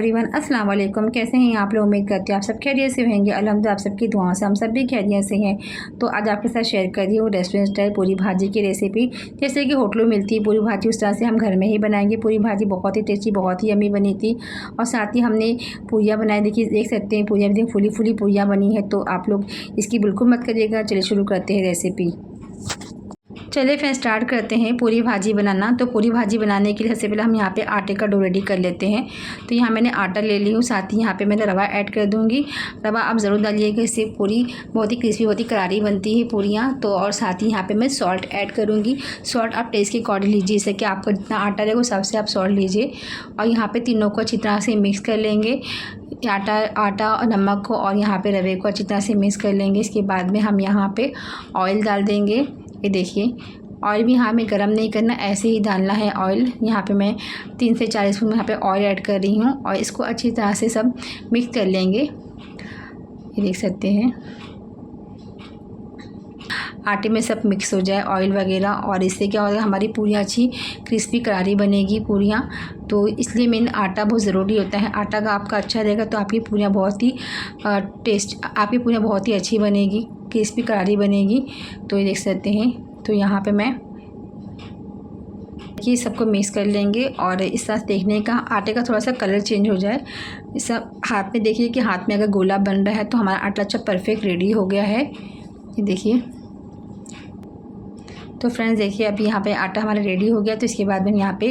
Everyone, अस्सलाम वालेकुम। कैसे हैं आप लोग? उम्मीद करते हैं आप सब खैरियत से होंगे। अल्हम्दुलिल्लाह आप सबकी दुआओं से हम सब भी खैरियत से हैं। तो आज आपके साथ शेयर कर रही हूँ रेस्टोरेंट स्टाइल पूरी भाजी की रेसिपी। जैसे कि होटलों में मिलती है पूरी भाजी, उस तरह से हम घर में ही बनाएंगे। पूरी भाजी बहुत ही टेस्टी, बहुत ही यम्मी बनी थी। और साथ ही हमने पूरियाँ बनाई, देखिए देख सकते हैं पूरियाँ भी फुली फुली पूरियाँ बनी है। तो आप लोग इसकी बिल्कुल मत करिएगा। चलिए शुरू करते हैं रेसिपी। चलिए फिर स्टार्ट करते हैं पूरी भाजी बनाना। तो पूरी भाजी बनाने के लिए सबसे पहले हम यहाँ पे आटे का डो रेडी कर लेते हैं। तो यहाँ मैंने आटा ले ली हूँ, साथ ही यहाँ पे मैंने रवा ऐड कर दूँगी। रवा आप ज़रूर डालिएगा, इससे पूरी बहुत ही क्रिस्पी, बहुत ही करारी बनती है पूरियाँ। तो और साथ ही यहाँ पे मैं सॉल्ट ऐड करूँगी। सॉल्ट आप टेस्ट के अकॉर्डिंग लीजिए, जैसे कि आपका जितना आटा रहेगा उस हिसाब से आप सॉल्ट लीजिए। और यहाँ पर तीनों को अच्छी तरह से मिक्स कर लेंगे। आटा और नमक को और यहाँ पे रवे को अच्छी तरह से मिक्स कर लेंगे। इसके बाद में हम यहाँ पे ऑयल डाल देंगे। ये देखिए ऑयल भी यहाँ में गरम नहीं करना, ऐसे ही डालना है ऑयल। यहाँ पे मैं 3 से 4 स्पून यहाँ पे ऑयल ऐड कर रही हूँ और इसको अच्छी तरह से सब मिक्स कर लेंगे। ये देख सकते हैं आटे में सब मिक्स हो जाए ऑयल वगैरह, और इससे क्या होगा हमारी पूरियाँ अच्छी क्रिस्पी करारी बनेगी पूरियाँ। तो इसलिए मेन आटा बहुत ज़रूरी होता है। आटा का आपका अच्छा रहेगा तो आपकी पूरियाँ बहुत ही आपकी पूरियाँ बहुत ही अच्छी बनेगी, क्रिस्पी करारी बनेगी। तो ये देख सकते हैं। तो यहाँ पे मैं ये सबको मिक्स कर लेंगे और इस तरह देखने का आटे का थोड़ा सा कलर चेंज हो जाए। इस सब हाथ में देखिए कि हाथ में अगर गोला बन रहा है तो हमारा आटा अच्छा परफेक्ट रेडी हो गया है। ये देखिए। तो फ्रेंड्स देखिए अभी यहाँ पे आटा हमारा रेडी हो गया। तो इसके बाद में यहाँ पे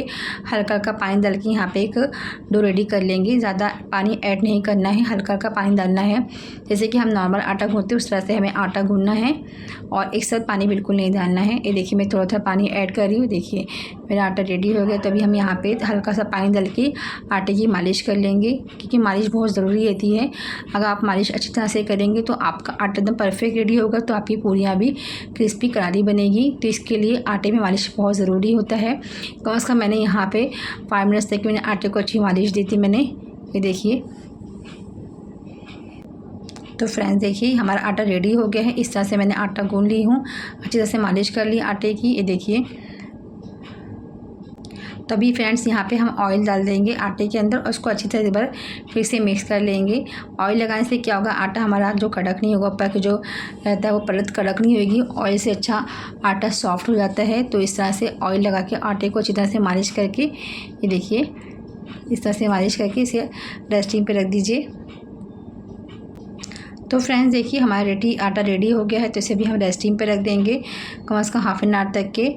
हल्का हल्का पानी डाल के यहाँ पे एक डो रेडी कर लेंगे। ज़्यादा पानी ऐड नहीं करना है, हल्का हल्का पानी डालना है। जैसे कि हम नॉर्मल आटा गूँथते उस तरह से हमें आटा गूँथना है और एक साथ पानी बिल्कुल नहीं डालना है। ये देखिए मैं थोड़ा थोड़ा पानी ऐड कर रही हूँ। देखिए मेरा आटा रेडी हो गया। तभी हम यहाँ पर हल्का सा पानी डाल के आटे की मालिश कर लेंगे, क्योंकि मालिश बहुत ज़रूरी रहती है। अगर आप मालिश अच्छी तरह से करेंगे तो आपका आटा एकदम परफेक्ट रेडी होगा, तो आपकी पूरियाँ भी क्रिस्पी करारी बनेगी। तो इसके लिए आटे में मालिश बहुत ज़रूरी होता है। कम से कम मैंने यहाँ पे 5 मिनट्स तक मैंने आटे को अच्छी मालिश दी थी मैंने। ये देखिए। तो फ्रेंड्स देखिए हमारा आटा रेडी हो गया है। इस तरह से मैंने आटा गूंद ली हूँ, अच्छी तरह से मालिश कर ली आटे की। ये देखिए। तभी फ्रेंड्स यहाँ पे हम ऑयल डाल देंगे आटे के अंदर और उसको अच्छी तरह से बार फिर से मिक्स कर लेंगे। ऑयल लगाने से क्या होगा, आटा हमारा जो कड़क नहीं होगा, ऊपर के जो रहता है वो परत कड़क नहीं होगी। ऑयल से अच्छा आटा सॉफ्ट हो जाता है। तो इस तरह से ऑयल लगा के आटे को अच्छी तरह से मालिश करके, ये देखिए इस तरह से मालिश करके इसे रेस्टिंग पे रख दीजिए। तो फ्रेंड्स देखिए हमारा आटा रेडी हो गया है। तो इसे भी हम रेस्टिंग पे रख देंगे कम से कम हाफ एन आवर तक के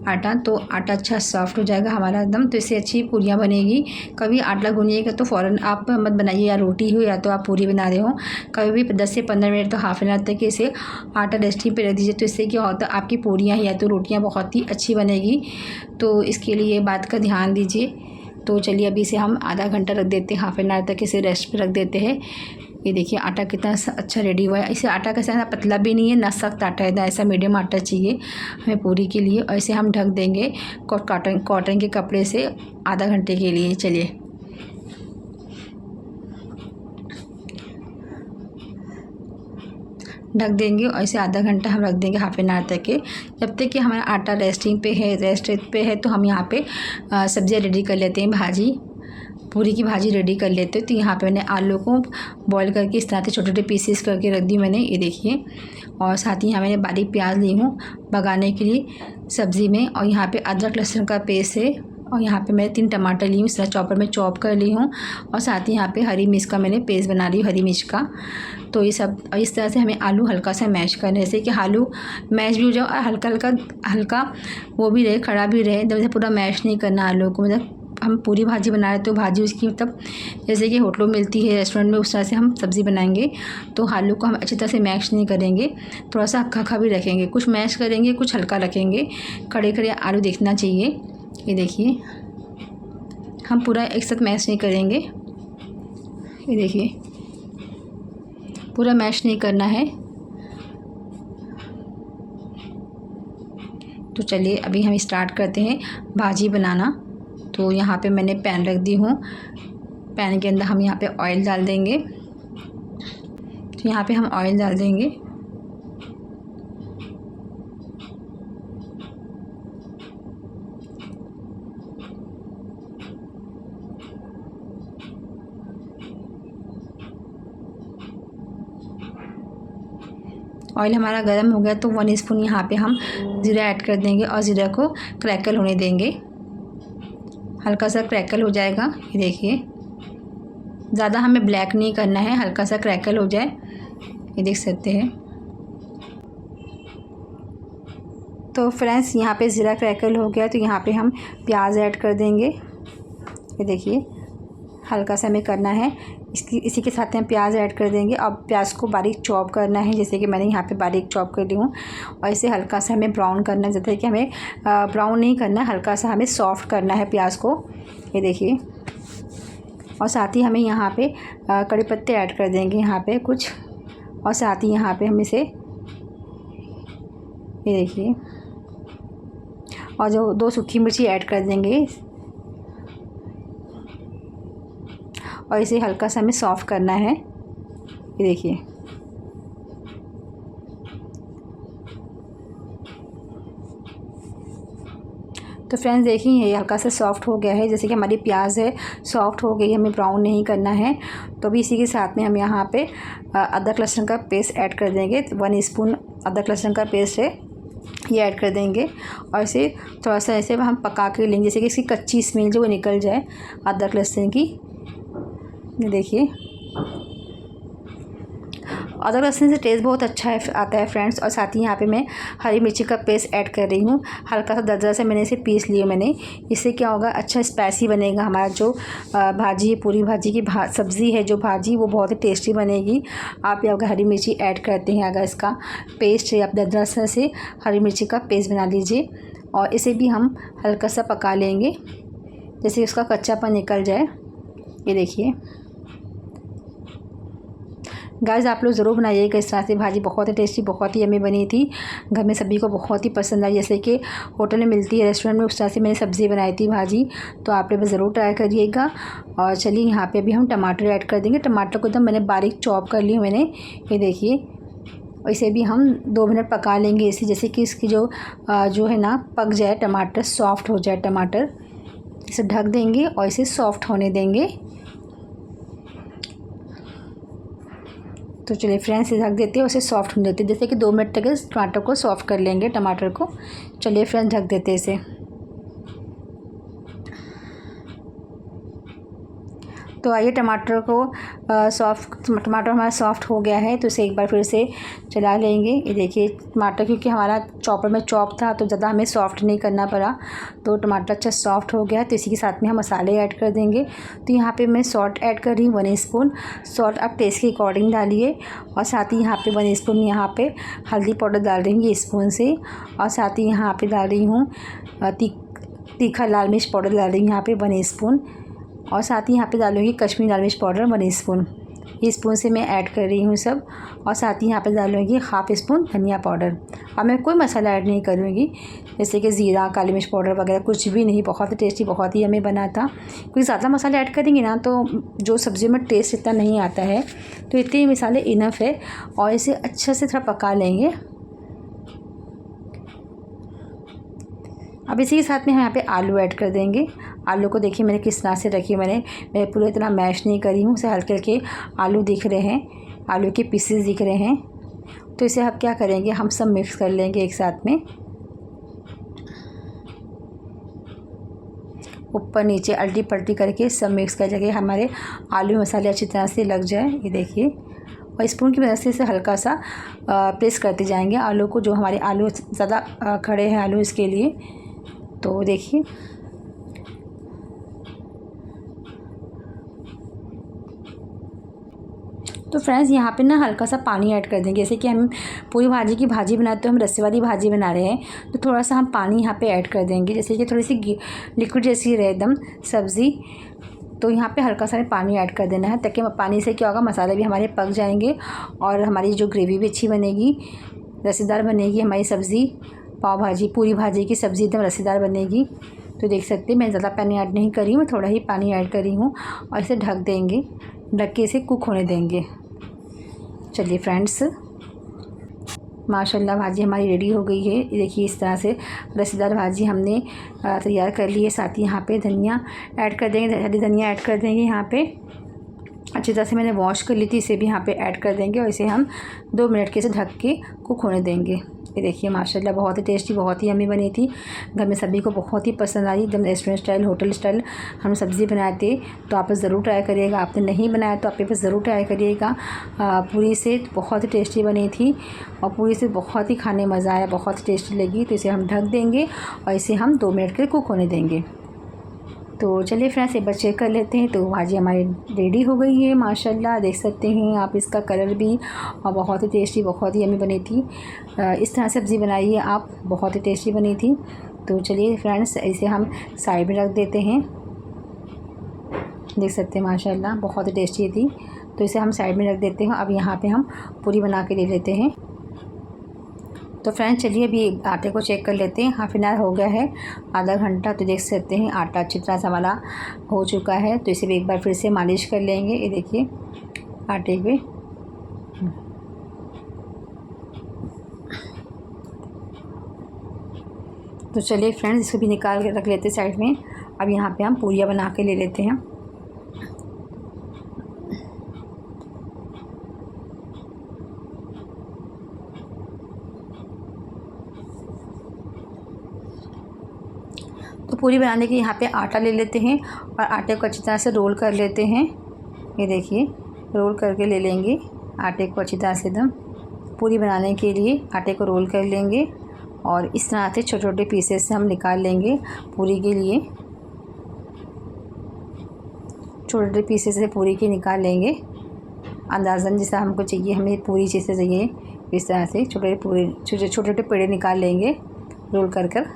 आटा। तो आटा अच्छा सॉफ्ट हो जाएगा हमारा एकदम। तो इससे अच्छी पूरियाँ बनेगी। कभी आटा गूंजिएगा तो फ़ौरन आप मत बनाइए, या रोटी हो या तो आप पूरी बना रहे हो, कभी भी 10 से 15 मिनट तो हाफ एन आवर तक इसे आटा रेस्टिंग पे रख दीजिए। तो इससे क्या होता है आपकी पूरियाँ या तो रोटियाँ बहुत ही अच्छी बनेगी। तो इसके लिए ये बात का ध्यान दीजिए। तो चलिए अभी इसे हम आधा घंटा रख देते हैं, हाफ एन आवर तक इसे रेस्ट पे रख देते हैं। ये देखिए आटा कितना अच्छा रेडी हुआ है। इसे आटा कैसा है, पतला भी नहीं है ना सख्त आटा है, ऐसा मीडियम आटा चाहिए हमें पूरी के लिए। और इसे हम ढक देंगे कॉटन के कपड़े से आधा घंटे के लिए। चलिए ढक देंगे और इसे आधा घंटा हम रख देंगे, हाफ एन आवर तक के। जब तक कि हमारा आटा रेस्ट पे है तो हम यहाँ पे सब्जियाँ रेडी कर लेते हैं। पूरी की भाजी रेडी कर लेते हैं। तो यहाँ पे मैंने आलू को बॉईल करके इस तरह से छोटे छोटे पीसेस करके रख दी मैंने। ये देखिए। और साथ ही यहाँ मैंने बारीक प्याज ली हूँ भगाने के लिए सब्ज़ी में। और यहाँ पे अदरक लहसुन का पेस्ट है। और यहाँ पे मैं 3 टमाटर ली हूँ, इस तरह चॉपर में चॉप कर ली हूँ। और साथ ही यहाँ पे हरी मिर्च का मैंने पेस्ट बना रही हूँ, हरी मिर्च का। तो ये सब इस तरह से हमें आलू हल्का सा मैश करना है, जैसे कि आलू मैश भी हो जाए और हल्का वो भी रहे, खड़ा भी रहे। जैसे पूरा मैश नहीं करना आलू को, मतलब हम पूरी भाजी बना रहे तो भाजी उसकी मतलब जैसे कि होटलों में मिलती है, रेस्टोरेंट में, उस तरह से हम सब्ज़ी बनाएंगे। तो आलू को हम अच्छी तरह से मैश नहीं करेंगे, थोड़ा सा अक्खा भी रखेंगे। कुछ मैश करेंगे, कुछ हल्का रखेंगे। खड़े खड़े आलू देखना चाहिए। ये देखिए हम पूरा एक साथ मैश नहीं करेंगे। ये देखिए पूरा मैश नहीं करना है। तो चलिए अभी हम स्टार्ट करते हैं भाजी बनाना। तो यहाँ पे मैंने पैन रख दी हूँ। पैन के अंदर हम यहाँ पे ऑयल डाल देंगे। तो यहाँ पे हम ऑयल डाल देंगे। ऑयल हमारा गर्म हो गया तो 1 स्पून यहाँ पे हम ज़ीरा ऐड कर देंगे और ज़ीरा को क्रैकल होने देंगे। हल्का सा क्रैकल हो जाएगा, ये देखिए, ज़्यादा हमें ब्लैक नहीं करना है, हल्का सा क्रैकल हो जाए, ये देख सकते हैं। तो फ्रेंड्स यहाँ पे ज़ीरा क्रैकल हो गया तो यहाँ पे हम प्याज ऐड कर देंगे। ये देखिए, हल्का सा हमें करना है, इसी के साथ हम प्याज ऐड कर देंगे। अब प्याज को बारीक चॉप करना है, जैसे कि मैंने यहाँ पे बारीक चॉप कर ली हूँ। और इसे हल्का सा हमें ब्राउन करना है, जैसे कि हमें ब्राउन नहीं करना है, हल्का सा हमें सॉफ्ट करना है प्याज को, ये देखिए। और साथ ही हमें यहाँ पे कड़ी पत्ते ऐड कर देंगे यहाँ पे कुछ, और साथ ही यहाँ पे हम इसे, ये देखिए, और जो 2 सूखी मिर्ची ऐड कर देंगे और इसे हल्का सा हमें सॉफ्ट करना है, ये देखिए। तो फ्रेंड्स देखिए, ये हल्का सा सॉफ्ट हो गया है, जैसे कि हमारी प्याज है सॉफ्ट हो गई, हमें ब्राउन नहीं करना है। तो अभी इसी के साथ में हम यहाँ पे अदरक लहसुन का पेस्ट ऐड कर देंगे। 1 स्पून अदरक लहसुन का पेस्ट है, ये ऐड कर देंगे और इसे थोड़ा सा ऐसे हम पका के लेंगे, जैसे कि इसकी कच्ची स्मेल जो वो निकल जाए अदरक लहसुन की। ये देखिए, अदरक लहसुन से टेस्ट बहुत अच्छा है आता है फ्रेंड्स। और साथ ही यहाँ पे मैं हरी मिर्ची का पेस्ट ऐड कर रही हूँ, हल्का सा दरदरा से मैंने इसे पीस लिया मैंने। इससे क्या होगा, अच्छा स्पाइसी बनेगा हमारा जो भाजी, पूरी भाजी की सब्ज़ी है जो भाजी, वो बहुत ही टेस्टी बनेगी। आप अगर हरी मिर्ची ऐड करते हैं, अगर इसका पेस्ट है, आप दरदरा से हरी मिर्ची का पेस्ट बना लीजिए और इसे भी हम हल्का सा पका लेंगे, जैसे उसका कच्चापन निकल जाए। ये देखिए गाइस, आप लोग ज़रूर बनाइएगा इस तरह से भाजी, बहुत ही टेस्टी, बहुत ही यम्मी बनी थी। घर में सभी को बहुत ही पसंद आई, जैसे कि होटल में मिलती है, रेस्टोरेंट में, उस तरह से मैंने सब्ज़ी बनाई थी भाजी। तो आप लोग ज़रूर ट्राई करिएगा। और चलिए यहाँ पे भी हम टमाटर ऐड कर देंगे। टमाटर को एकदम मैंने बारीक चॉप कर ली मैंने, ये देखिए। और इसे भी हम 2 मिनट पका लेंगे इसे, जैसे कि इसकी जो है ना पक जाए, टमाटर सॉफ्ट हो जाए टमाटर। इसे ढक देंगे और इसे सॉफ्ट होने देंगे। तो चलिए फ्रेंड्स, इसे ढक देते हैं, उसे सॉफ्ट होने देते हैं, जैसे कि 2 मिनट तक इस टमाटर को सॉफ्ट कर लेंगे, टमाटर को। चलिए फ्रेंड्स, ढक देते हैं इसे। तो आइए, टमाटर हमारा सॉफ्ट हो गया है, तो इसे एक बार फिर से चला लेंगे। ये देखिए, टमाटर क्योंकि हमारा चॉपर में चॉप था तो ज़्यादा हमें सॉफ्ट नहीं करना पड़ा, तो टमाटर अच्छा सॉफ्ट हो गया। तो इसी के साथ में हम मसाले ऐड कर देंगे। तो यहाँ पे मैं सॉल्ट ऐड कर रही हूँ 1 स्पून। सॉल्ट आप टेस्ट के अकॉर्डिंग डालिए। और साथ ही यहाँ पे 1 स्पून यहाँ पे हल्दी पाउडर डाल रही हूँ स्पून से। और साथ ही यहाँ पे डाल रही हूँ तीखा लाल मिर्च पाउडर डाल रही हूँ यहाँ पे 1 स्पून। और साथ ही यहाँ पे डालूँगी कश्मीरी लाल मिर्च पाउडर 1 स्पून। ये स्पून से मैं ऐड कर रही हूँ सब। और साथ ही यहाँ पे डालूँगी 1/2 स्पून धनिया पाउडर। और मैं कोई मसाला ऐड नहीं करूँगी, जैसे कि ज़ीरा, काली मिर्च पाउडर वगैरह कुछ भी नहीं। बहुत ही टेस्टी, बहुत ही यम्मी बना था। क्योंकि ज़्यादा मसाले ऐड करेंगे ना तो जो सब्ज़ी में टेस्ट इतना नहीं आता है, तो इतने मसाले इनफ है। और इसे अच्छे से थोड़ा पका लेंगे। अब इसी के साथ में हम यहाँ पे आलू ऐड कर देंगे। आलू को देखिए मैंने किस तरह से रखी, मैं पूरे इतना मैश नहीं करी हूँ, उसे हल्के हल्के आलू दिख रहे हैं, आलू के पीसेस दिख रहे हैं। तो इसे अब क्या करेंगे, हम सब मिक्स कर लेंगे एक साथ में, ऊपर नीचे अल्टी पल्टी करके सब मिक्स कर जाके हमारे आलू मसाले अच्छी तरह से लग जाए। ये देखिए, और स्पून की मदद से इसे हल्का सा प्रेस करते जाएंगे आलू को, जो हमारे आलू ज़्यादा खड़े हैं आलू, इसके लिए। तो देखिए, तो फ्रेंड्स यहाँ पे ना हल्का सा पानी ऐड कर देंगे, जैसे कि हम पूरी भाजी की भाजी बनाते हो, हम रस्से वाली भाजी बना रहे हैं, तो थोड़ा सा हम पानी यहाँ पे ऐड कर देंगे, जैसे कि थोड़ी सी लिक्विड जैसी रहे एकदम सब्ज़ी। तो यहाँ पे हल्का सा पानी ऐड कर देना है, ताकि पानी से क्या होगा, मसाले भी हमारे पक जाएंगे और हमारी जो ग्रेवी भी अच्छी बनेगी, रसेदार बनेगी हमारी सब्ज़ी। पाव भाजी, पूरी भाजी की सब्ज़ी एकदम रसेदार बनेगी। तो देख सकते हैं मैं ज़्यादा पानी ऐड नहीं करी हूँ, मैं थोड़ा ही पानी ऐड करी हूँ। और इसे ढक देंगे, ढक के इसे कुक होने देंगे। चलिए फ्रेंड्स, माशाल्लाह भाजी हमारी रेडी हो गई है। देखिए इस तरह से रसेदार भाजी हमने तैयार कर ली है। साथ ही यहाँ पे धनिया ऐड कर देंगे, हरी धनिया ऐड कर देंगे यहाँ पे। अच्छी तरह से मैंने वॉश कर ली थी, इसे भी यहाँ पे ऐड कर देंगे और इसे हम 2 मिनट के से ढक के कुक होने देंगे। ये देखिए माशाल्लाह बहुत ही टेस्टी, बहुत ही यम्मी बनी थी। घर में सभी को बहुत ही पसंद आई, एकदम रेस्टोरेंट स्टाइल, होटल स्टाइल हम सब्ज़ी बनाए थे। तो आप ज़रूर ट्राई करिएगा, आपने नहीं बनाया तो आप ये ज़रूर ट्राई करिएगा। पूरी से बहुत ही टेस्टी बनी थी और पूरी से बहुत ही खाने मज़ा आया, बहुत ही टेस्टी लगी। तो इसे हम ढक देंगे और इसे हम 2 मिनट के कुक होने देंगे। तो चलिए फ्रेंड्स एक बार चेक कर लेते हैं। तो भाजी हमारी रेडी हो गई है माशाल्लाह, देख सकते हैं आप इसका कलर भी, और बहुत ही टेस्टी, बहुत ही यम्मी बनी थी। इस तरह सब्ज़ी बनाइए आप, बहुत ही टेस्टी बनी थी। तो चलिए फ्रेंड्स इसे हम साइड में रख देते हैं। देख सकते हैं माशाल्लाह बहुत ही टेस्टी थी। तो इसे हम साइड में रख देते हैं। अब यहाँ पे हम पूरी बना के ले लेते हैं। तो फ्रेंड्स चलिए अभी आटे को चेक कर लेते हैं। हाफ एन आवर हो गया है, आधा घंटा। तो देख सकते हैं आटा अच्छी तरह से हमारा हो चुका है। तो इसे भी एक बार फिर से मालिश कर लेंगे। ये देखिए आटे पे तो चलिए फ्रेंड्स इसको भी निकाल के रख लेते हैं साइड में। अब यहाँ पे हम पूरियाँ बना के ले लेते हैं। तो पूरी बनाने के यहाँ पे आटा ले लेते हैं और आटे को अच्छी तरह से रोल कर लेते हैं। ये देखिए रोल करके ले लेंगे आटे को अच्छी तरह से। एकदम पूरी बनाने के लिए आटे को रोल कर लेंगे और इस तरह से छोटे छोटे पीसेस से हम निकाल लेंगे पूरी के लिए। छोटे छोटे पीसेस से पूरी के निकाल लेंगे, अंदाज़न जैसा हमको चाहिए, हमें पूरी चीज़ें चाहिए। इस तरह से छोटे छोटे पेड़े निकाल लेंगे रोल कर कर।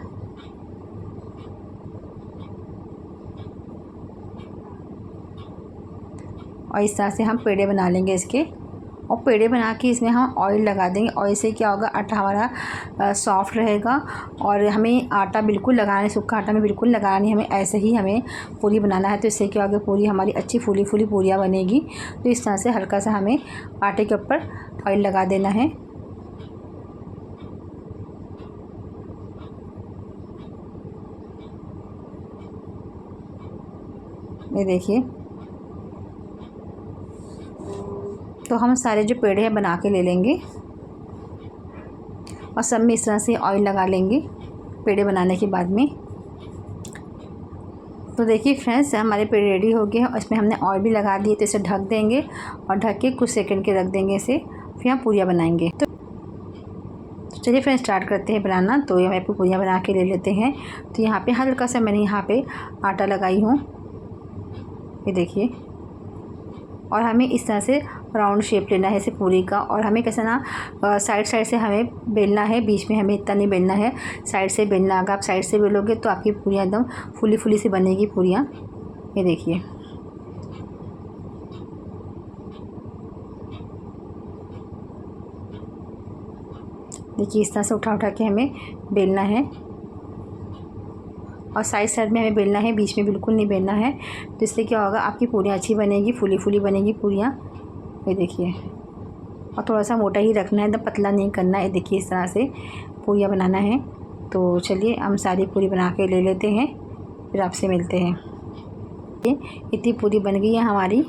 और इस तरह से हम पेड़े बना लेंगे इसके, और पेड़े बना के इसमें हम ऑयल लगा देंगे। ऑयल से क्या होगा, आटा हमारा सॉफ्ट रहेगा। और हमें आटा बिल्कुल लगाना है, सूखा आटा में बिल्कुल लगाना नहीं, हमें ऐसे ही हमें पूरी बनाना है। तो इससे क्या होगा, पूरी हमारी अच्छी फूली फूली पूरियाँ बनेगी। तो इस तरह से हल्का सा हमें आटे के ऊपर ऑयल लगा देना है। ये देखिए तो हम सारे जो पेड़े हैं बना के ले लेंगे और सब में इस तरह से ऑयल लगा लेंगे पेड़े बनाने के बाद में। तो देखिए फ्रेंड्स हमारे पेड़े रेडी हो गए हैं और इसमें हमने ऑयल भी लगा दिए। तो इसे ढक देंगे और ढक के कुछ सेकंड के रख देंगे इसे, फिर हम पूरियाँ बनाएंगे। तो चलिए फ्रेंड्स स्टार्ट करते हैं बनाना। तो ये मैं पूरियाँ बना के ले लेते हैं। तो यहाँ पे हल्का सा मैंने यहाँ पे आटा लगाई हूँ, ये देखिए। और हमें इस तरह से राउंड शेप लेना है इसे पूरी का। और हमें कैसे ना साइड से हमें बेलना है, बीच में हमें इतना नहीं बेलना है, साइड से बेलना। अगर आप साइड से बेलोगे तो आपकी पूरियाँ एकदम फुली फुली सी बनेगी पूरियाँ। ये देखिए देखिए इस तरह से उठा के हमें बेलना है और साइड में हमें बेलना है, बीच में बिल्कुल नहीं बेलना है। तो इससे क्या होगा, आपकी पूरियाँ अच्छी बनेगी, फूली फूली बनेगी पूरियाँ। ये देखिए, और थोड़ा सा मोटा ही रखना है, एकदम पतला नहीं करना है। देखिए इस तरह से पूरियाँ बनाना है। तो चलिए हम सारी पूरी बना के ले लेते हैं, फिर आपसे मिलते हैं। इतनी पूरी बन गई है हमारी,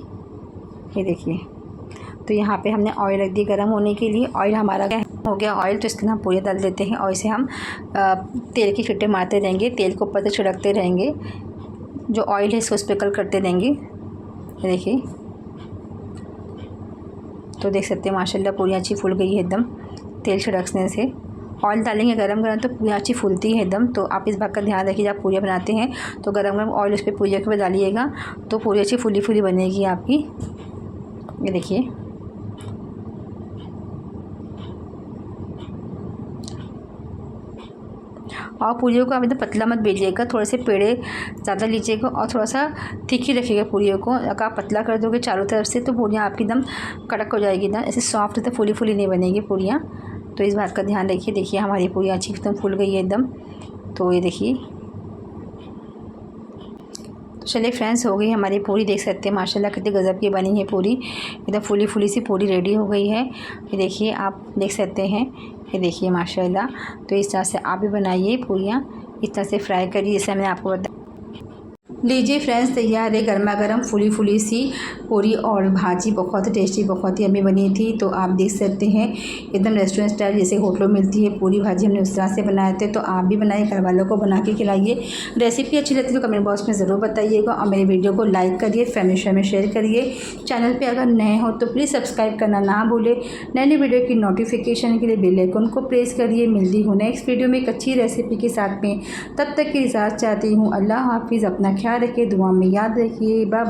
ये देखिए। तो यहाँ पे हमने ऑयल रख दी गर्म होने के लिए। ऑयल हमारा हो गया ऑयल, तो इसके हम पूरी डाल देते हैं और इसे हम तेल की छींटे मारते रहेंगे, तेल को ऊपर से छिड़कते रहेंगे। जो ऑयल है इसको स्प्रिंकल करते रहेंगे। ये देखिए, तो देख सकते हैं माशाल्लाह पूरी अच्छी फूल गई है एकदम तेल छिड़कने से। ऑयल डालेंगे गरम तो पूरियाँ अच्छी फूलती है एकदम। तो आप इस बात का ध्यान रखिए, जब पूरियाँ बनाते हैं तो गरम ऑयल उस पर पूरियों के ऊपर डालिएगा, तो पूरी अच्छी फूली फूली बनेगी आपकी। ये देखिए, और पूरियों को आप एकदम पतला मत बेलिएगा, थोड़े से पेड़े ज़्यादा लीजिएगा और थोड़ा सा थिक ही रखिएगा पूरियों को। अगर आप पतला कर दोगे चारों तरफ से तो पूरियाँ आपकी एकदम कड़क हो जाएगी, एकदम ऐसे सॉफ्ट तो फूली फूली नहीं बनेगी पूरियाँ। तो इस बात का ध्यान रखिए। देखिए हमारी पूरियाँ अच्छी एकदम फूल गई है एकदम। तो ये देखिए, तो चलिए फ्रेंड्स हो गई हमारी पूरी, देख सकते हैं माशाल्लाह कितनी गज़ब की बनी है पूरी, एकदम फूली फूली सी पूरी रेडी हो गई है। ये देखिए आप देख सकते हैं, ये देखिए माशाल्लाह। तो इस तरह से आप भी बनाइए पूरियाँ, इस तरह से फ्राई करिए जैसे मैंने आपको बताया। लीजिए फ्रेंड्स, तैयार है गर्मा गर्म फुली फुली सी पूरी और भाजी। बहुत टेस्टी, बहुत ही यम्मी बनी थी। तो आप देख सकते हैं एकदम रेस्टोरेंट स्टाइल जैसे होटलों में मिलती है पूरी भाजी, हमने उस तरह से बनाए थे। तो आप भी बनाइए, घर वालों को बना के खिलाइए। रेसिपी अच्छी लगती है तो कमेंट बॉक्स में ज़रूर बताइएगा और मेरे वीडियो को लाइक करिए, फैमिली में शेयर करिए। चैनल पर अगर नए हो तो प्लीज़ सब्सक्राइब करना ना भूलें। नए नए वीडियो की नोटिफिकेशन के लिए बेल आइकन को प्रेस करिए। मिलती हूँ नेक्स्ट वीडियो में एक अच्छी रेसिपी के साथ में। तब तक की इजाज़त चाहती हूँ। अल्लाह हाफिज़। अपना ख्याल रखिए, दुआ में याद रखिए। बाय।